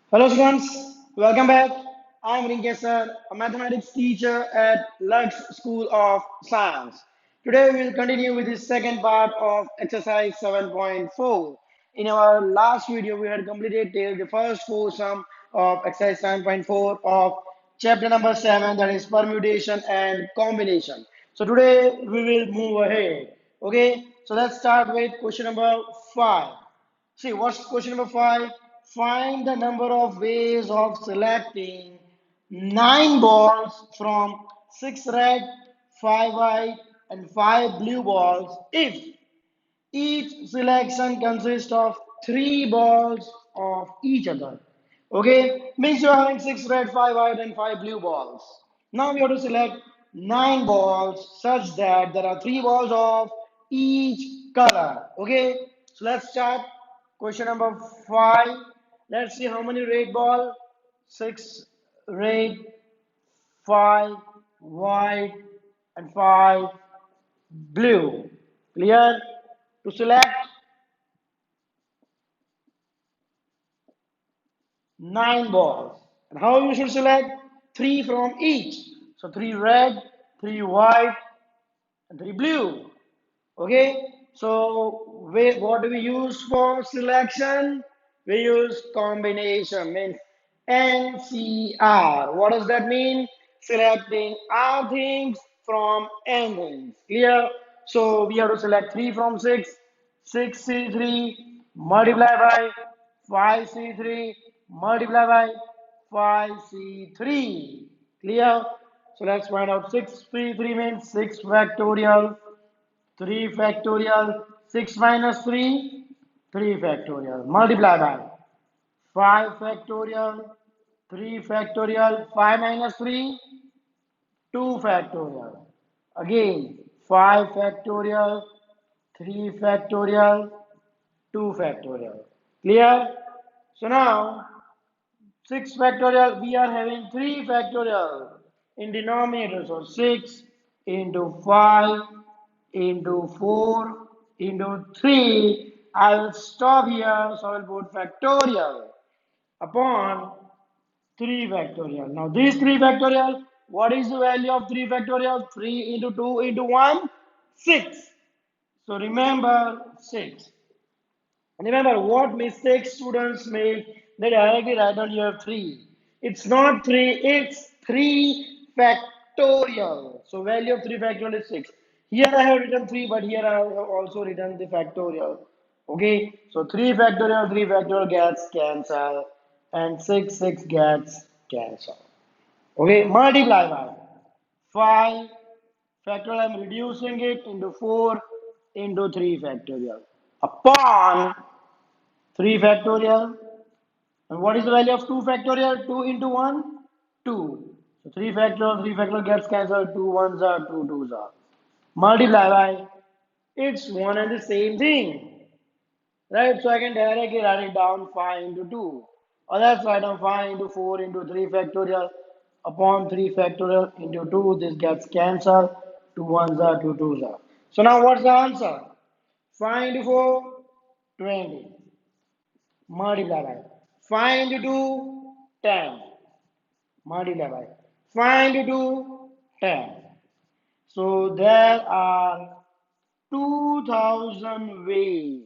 Hello students, welcome back. I'm Rinkesh sir, a mathematics teacher at Lux School of Science. Today we'll continue with the second part of exercise 7.4. In our last video, we had completed till the first four sum of exercise 7.4 of chapter number 7, that is permutation and combination. So today we will move ahead. Okay, so let's start with question number 5. See, what's question number 5? Find the number of ways of selecting 9 balls from 6 red, 5 white, and 5 blue balls if each selection consists of 3 balls of each other. Okay, means you are having 6 red, 5 white, and 5 blue balls. Now we have to select 9 balls such that there are 3 balls of each color. Okay, so let's start. Question number 5. Let's see how many red ball. 6 red, 5 white, and 5 blue. Clear? To select 9 balls. And how you should select? 3 from each. So 3 red, 3 white, and 3 blue. Okay. So what do we use for selection? We use combination. Means NCR. What does that mean? Selecting R things from N things. Clear? So we have to select 3 from 6. 6C3 multiplied by 5C3 multiplied by 5C3. Clear? So let's find out 6C3 means 6 factorial, 3 factorial, 6 minus 3, 3 factorial, multiply by 5 factorial, 3 factorial, 5 minus 3, 2 factorial. Again, 5 factorial, 3 factorial, 2 factorial. Clear? So now 6 factorial, we are having 3 factorial in denominator. So 6 into 5 into 4 into 3. I will stop here. So I will put factorial upon 3 factorial. Now this 3 factorial, what is the value of 3 factorial? 3 into 2 into 1, 6. So remember 6. Remember what mistakes students make? They directly write down here 3. It's not 3, it's 3 factorial. So value of 3 factorial is 6. Here I have written 3, but here I have also written the factorial. Okay, so 3 factorial gets cancelled, and 6 gets cancelled. Okay, multiply by 5 factorial. I'm reducing it into 4 into 3 factorial upon 3 factorial. And what is the value of 2 factorial? 2 into 1? 2. So 3 factorial gets cancelled. 2 ones are, 2 twos are. Multiply by, it's one and the same thing. Right? So I can directly write it down 5 into 2. Or let's write down 5 into 4 into 3 factorial upon 3 factorial into 2. This gets cancelled. 2 ones are, 2 twos are. So now what's the answer? 5 into 4, 20. Multiply by 5 into 2, 10. Multiply by 5 into 2, 10. So there are 2000 ways.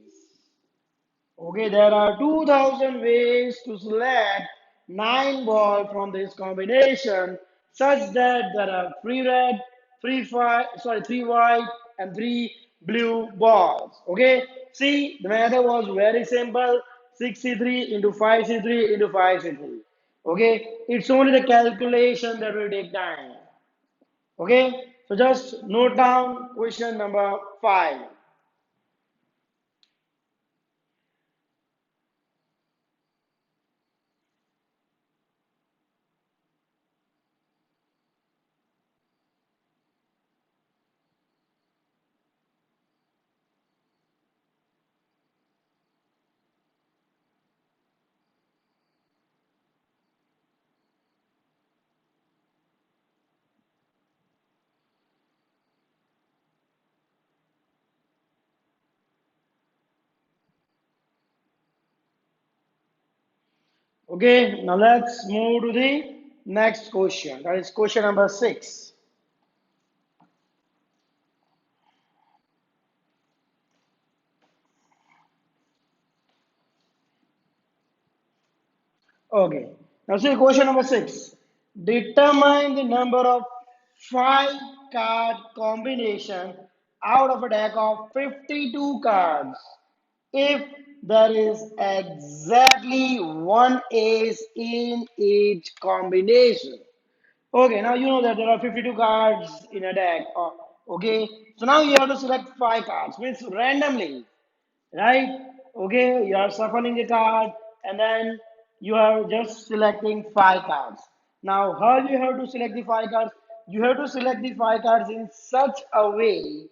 Okay, there are 2000 ways to select 9 balls from this combination such that there are 3 red, 3 white, and 3 blue balls. Okay, see, the method was very simple. 6C3 into 5C3 into 5C3. Okay, it's only the calculation that will take time. Okay, so just note down question number 5. Okay, now let's move to the next question. That is question number 6. Okay, now see question number 6. Determine the number of 5 card combination out of a deck of 52 cards if there is exactly one ace in each combination. Okay, now you know that there are 52 cards in a deck. Okay, so now you have to select 5 cards, means randomly, right? Okay, you are shuffling the card and then you are just selecting 5 cards. Now, how you have to select the 5 cards? You have to select the 5 cards in such a way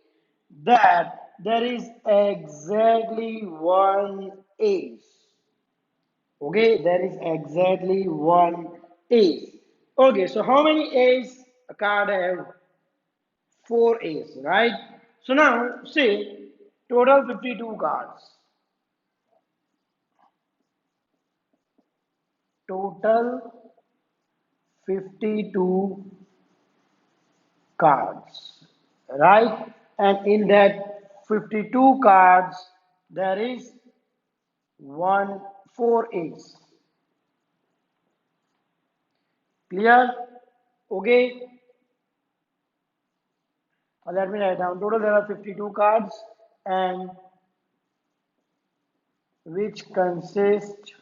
that there is exactly one ace. Okay, there is exactly one ace. Okay, so how many ace a card have? Four ace, right? So now say total 52 cards. Total 52 cards, right? And in that 52 cards, there is one four ace. Clear? Okay. Let me write down. Total there are 52 cards and which consist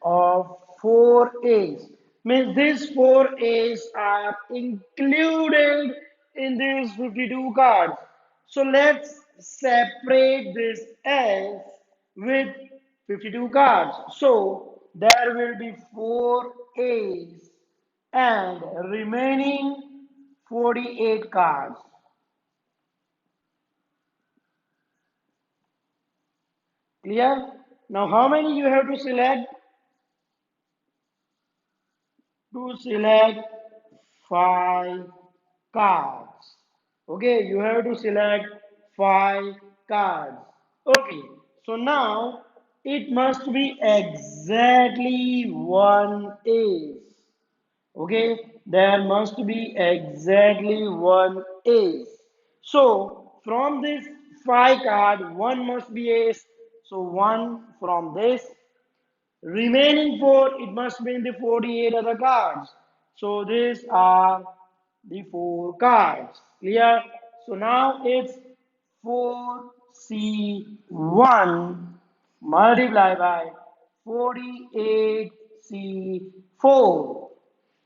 of 4 A's. Means these 4 A's are included in these 52 cards. So let's separate this S with 52 cards. So there will be 4 A's and remaining 48 cards. Clear? Now how many you have to select? To select 5 cards. Okay, you have to select 5 cards. Okay, so now it must be exactly one ace. Okay, there must be exactly one ace. So from this 5 card, one must be ace. So one from this. Remaining four, it must be in the 48 other cards. So these are the 4 cards. Clear? So now it's 4C1 multiplied by 48C4.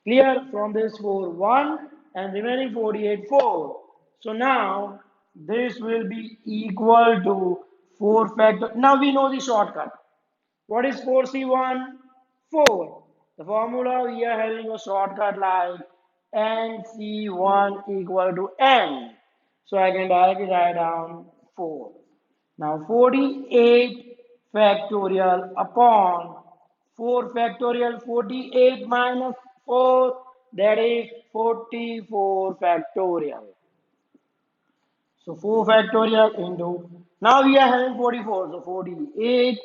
Clear? From this 4, 1 and remaining 48, 4. So now this will be equal to 4 factor. Now we know the shortcut. What is 4C1? 4. The formula we are having a shortcut like NC1 equal to N. So I can directly write down 4. Now 48 factorial upon 4 factorial 48 minus 4 that is 44 factorial. So 4 factorial into, now we are having 44. So 48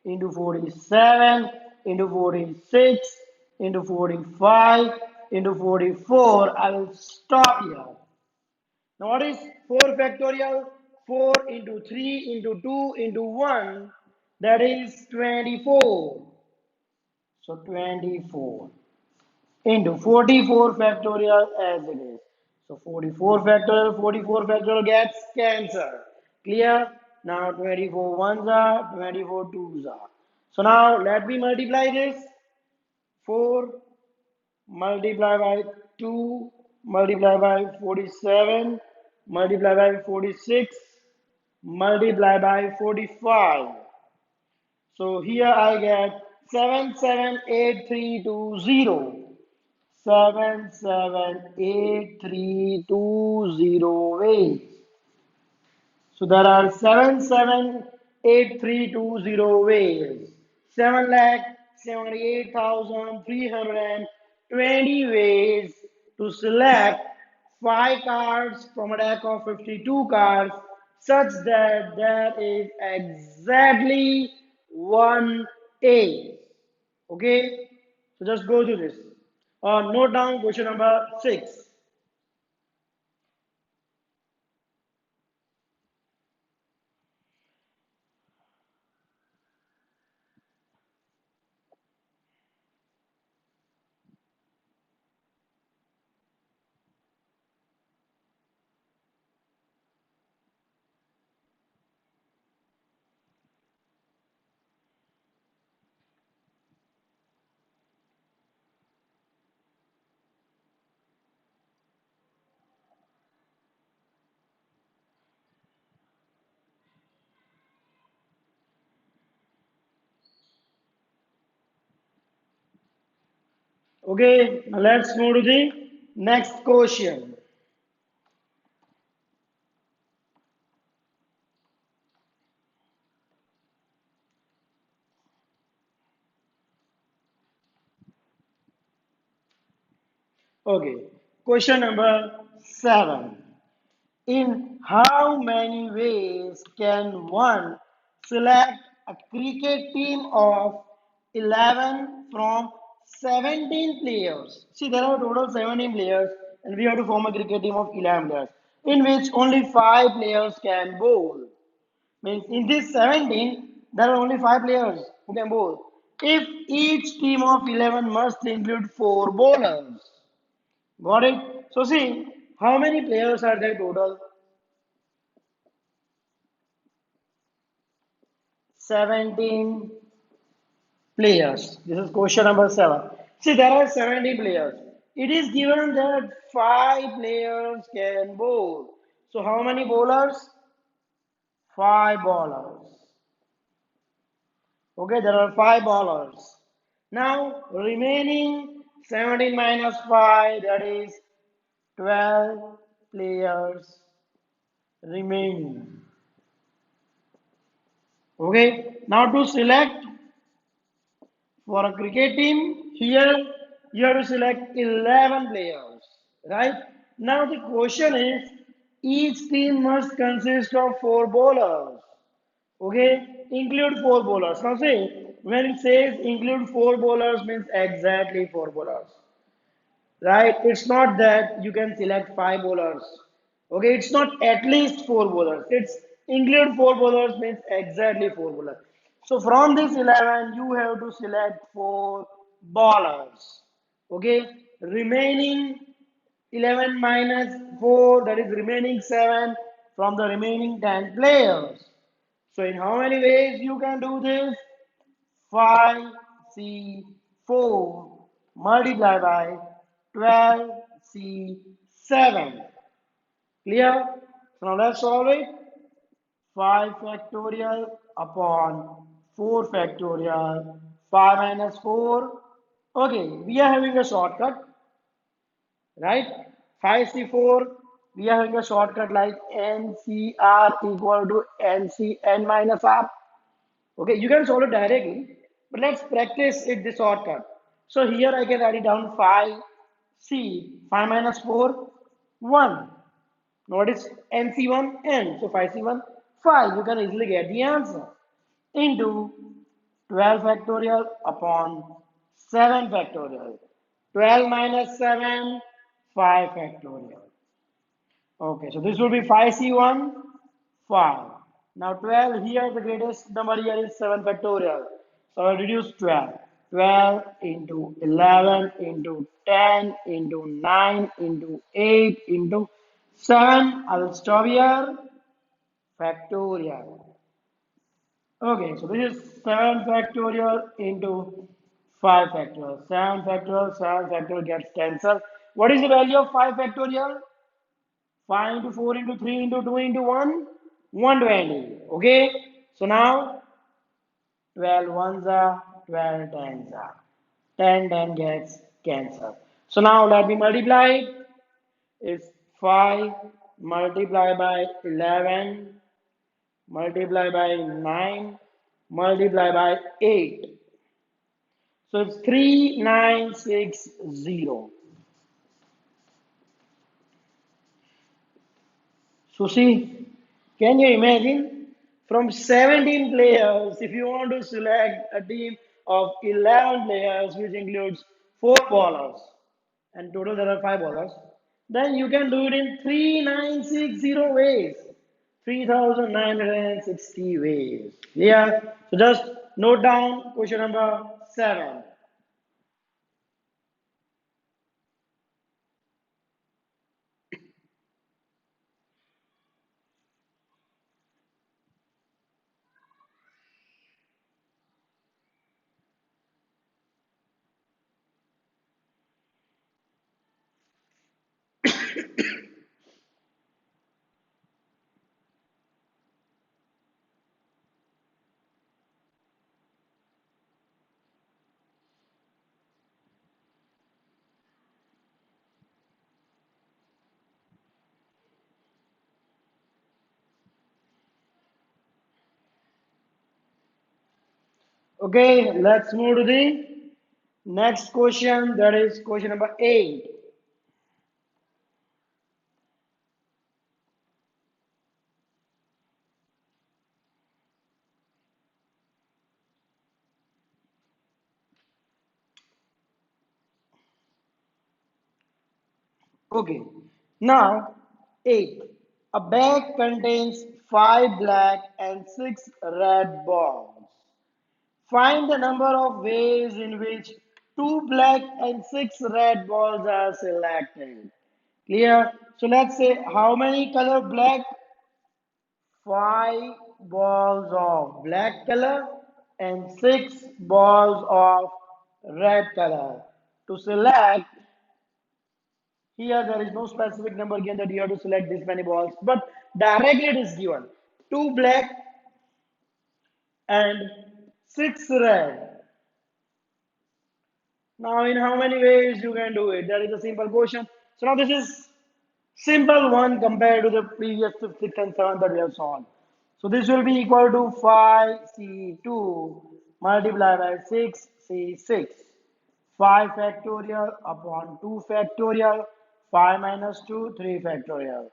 into 47 into 46 into 45 into 44. I will stop here. Now what is 4 factorial? 4 into 3 into 2 into 1. That is 24. So 24 into 44 factorial as it is. So 44 factorial gets cancelled. Clear? Now 24 ones are, 24 twos are. So now let me multiply this. 4 multiply by 2 multiply by 47 multiply by 46 multiply by 45. So here I get 778320. 778320 ways. So there are 778320 ways. 7,78,320 ways to select 5 cards from a deck of 52 cards such that there is exactly one ace. Okay, so just go through this. Note down question number 6. Okay, now let's move to the next question. Okay, question number 7. In how many ways can one select a cricket team of 11 from 17 players? See, there are total 17 players, and we have to form a cricket team of 11 players, in which only 5 players can bowl. Means in this 17, there are only 5 players who can bowl. If each team of 11 must include 4 bowlers. Got it? So, see, how many players are there total? 17 players. This is question number 7. See, there are 70 players. It is given that 5 players can bowl. So, how many bowlers? 5 bowlers. Okay, there are 5 bowlers. Now, remaining 17 minus 5, that is 12 players remaining. Okay, now to select for a cricket team, here you have to select 11 players, right? Now the question is, each team must consist of 4 bowlers, okay? Include 4 bowlers. Now see, when it says include 4 bowlers means exactly 4 bowlers, right? It's not that you can select 5 bowlers, okay? It's not at least 4 bowlers. It's include 4 bowlers means exactly 4 bowlers. So from this 11, you have to select 4 bowlers, okay? Remaining 11 minus 4, that is remaining 7 from the remaining 10 players. So in how many ways you can do this? 5C4 multiplied by 12C7. Clear? So now let's solve it. 5 factorial upon 4 factorial. 5 minus 4. Okay, we are having a shortcut, right? 5C4, we are having a shortcut like NCR equal to NCN minus R. Okay, you can solve it directly, but let's practice it the shortcut. So here I can write it down 5C, 5 minus 4, 1. What is NC1? N. So 5C1, 5. You can easily get the answer. Into 12 factorial upon 7 factorial. 12 minus 7, 5 factorial. Okay, so this will be 5C1, 5. Now 12 here, the greatest number here is 7 factorial. So I'll reduce 12. 12 into 11 into 10 into 9 into 8 into 7. I will stop here. Factorial. Okay, so this is 7 factorial into 5 factorial. 7 factorial gets cancelled. What is the value of 5 factorial? 5 into 4 into 3 into 2 into 1, 120. Okay, so now 12 ones are 12 tens are 10, 10 gets cancelled. So now let me multiply it. It's 5 multiplied by 11 multiplied by 9 multiplied by 8. So it's 3960. So see, can you imagine from 17 players, if you want to select a team of 11 players, which includes 4 bowlers, and total there are 5 bowlers, then you can do it in 3960 ways. 3960 ways. Yeah. So just note down question number 7. Okay, let's move to the next question. That is question number 8. Okay. Now, 8. A bag contains 5 black and 6 red balls. Find the number of ways in which 2 black and 6 red balls are selected. Clear? So let's say how many color black? 5 balls of black color and 6 balls of red color. To select, here there is no specific number given that you have to select this many balls, but directly it is given 2 black and 6 red. Now, in how many ways you can do it? That is a simple question. So now this is simple one compared to the previous fifth, sixth, and seventh that we have solved. So this will be equal to 5c2 multiplied by 6c6. 5 factorial upon 2 factorial. 5 minus 2, 3 factorial.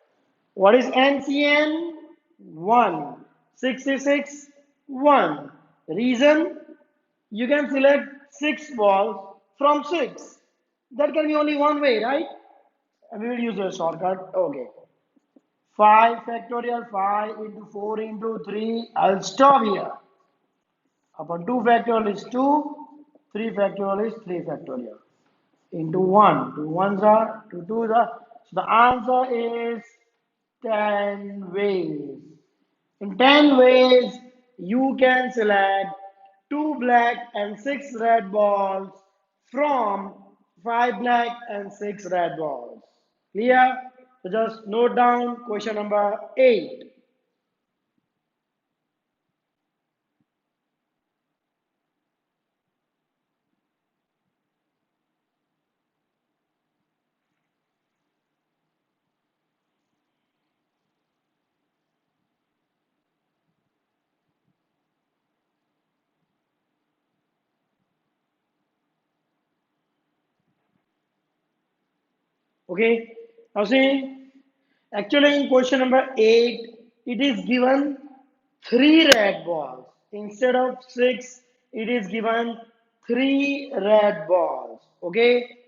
What is NCN? 1. 66, 1. Reason? You can select 6 balls from 6. That can be only one way, right? And we will use a shortcut. Okay. 5 factorial, 5 into 4 into 3. I'll stop here. Upon 2 factorial is 2. 3 factorial is 3 factorial. Into 1. 2 ones are, 2 twos are. So the answer is 10 ways. In 10 ways, you can select 2 black and 6 red balls from 5 black and 6 red balls. Clear? So just note down question number 8. Okay? Now see, actually in question number 8, it is given 3 red balls. Instead of 6, it is given 3 red balls. Okay?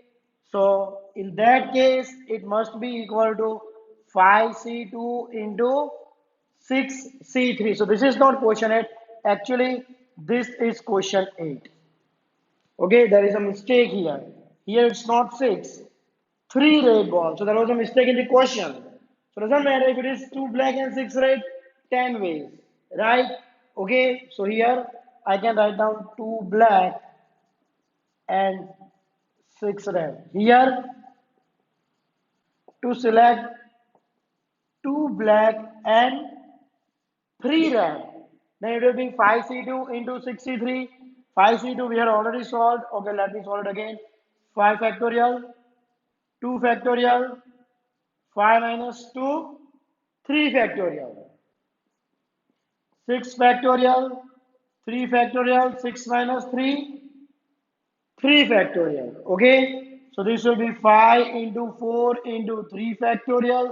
So in that case, it must be equal to 5c2 into 6c3. So this is not question 8. Actually, this is question 8. Okay, there is a mistake here. Here it's not 6. 3 red balls. So there was a mistake in the question. So doesn't matter if it is 2 black and 6 red, 10 ways. Right? Okay, so here I can write down 2 black and 6 red. Here to select 2 black and 3 red. Then it will be 5c2 into 6c3. 5c2 we had already solved. Okay, let me solve it again. 5 factorial, 2 factorial, 5 minus 2, 3 factorial. 6 factorial, 3 factorial, 6 minus 3, 3 factorial. Okay, so this will be 5 into 4 into 3 factorial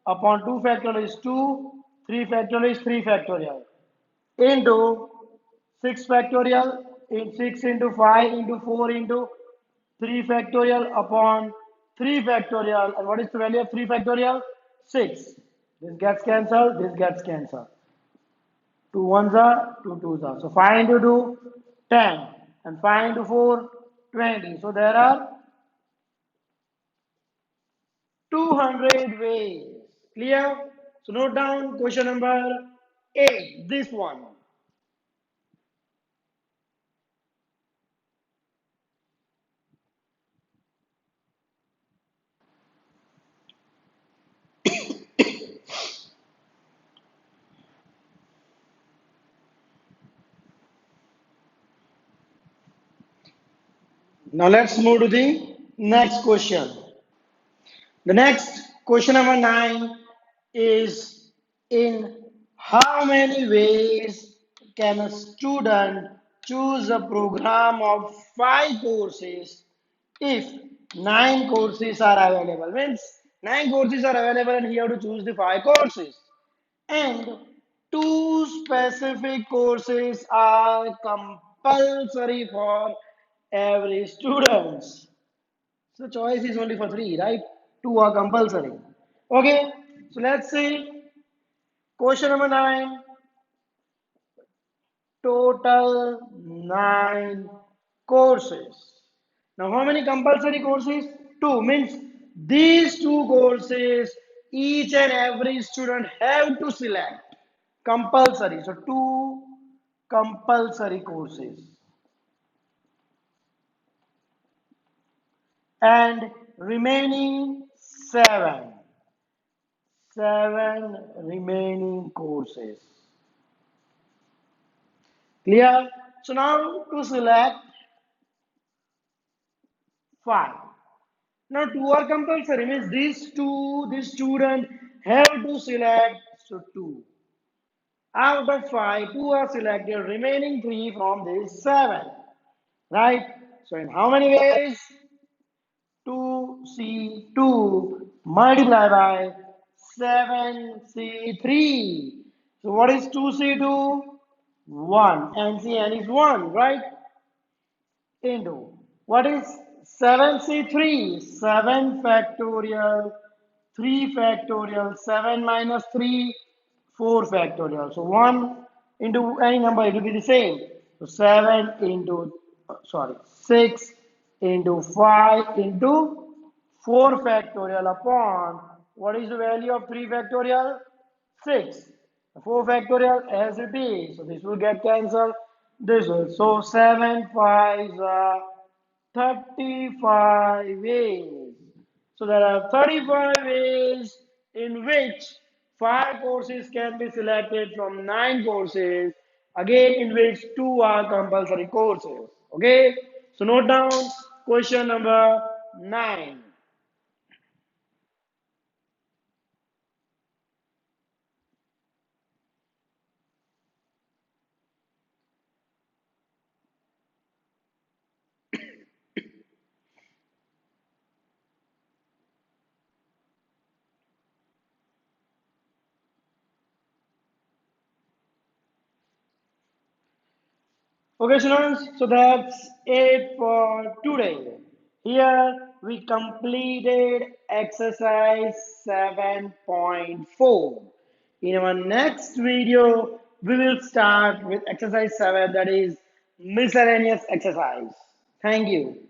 upon 2 factorial is 2, 3 factorial is 3 factorial into 6 factorial. in 6 into 5 into 4 into 3 factorial upon 3 factorial. And what is the value of 3 factorial? 6. This gets cancelled, this gets cancelled. 2 ones are, 2 twos are. So 5 into 2, 10. And 5 into 4, 20. So there are 200 ways. Clear? So note down question number 8. This one. Now let's move to the next question. The next question number 9 is in how many ways can a student choose a program of 5 courses if 9 courses are available? Means 9 courses are available and he have to choose the 5 courses. And two specific courses are compulsory for every student. So choice is only for three, right? Two are compulsory. Okay, so let's see. Question number 9. Total 9 courses. Now, how many compulsory courses? Two means these two courses each and every student have to select compulsory. So, two compulsory courses and remaining seven remaining courses. Clear? So now to select 5. Now two are compulsory means these two, this student have to select so 2. Out of 5, 2 are selected, remaining 3 from this 7. Right? So in how many ways? 2C2 multiplied by 7C3. So what is 2C2? 1. And Cn is 1, right? Into what is 7C3? 7 factorial, 3 factorial, 7 minus 3, 4 factorial. So 1 into any number, it will be the same. So 7 into, sorry, 6 into 5 into 4 factorial upon what is the value of 3 factorial? 6. 4 factorial as it is. So this will get cancelled. This will. So 7 5s are 35 ways. So there are 35 ways in which 5 courses can be selected from 9 courses. Again, in which 2 are compulsory courses. Okay. So note down question number 9. Okay, students, so that's it for today. Here we completed exercise 7.4. In our next video, we will start with exercise 7, that is miscellaneous exercise. Thank you.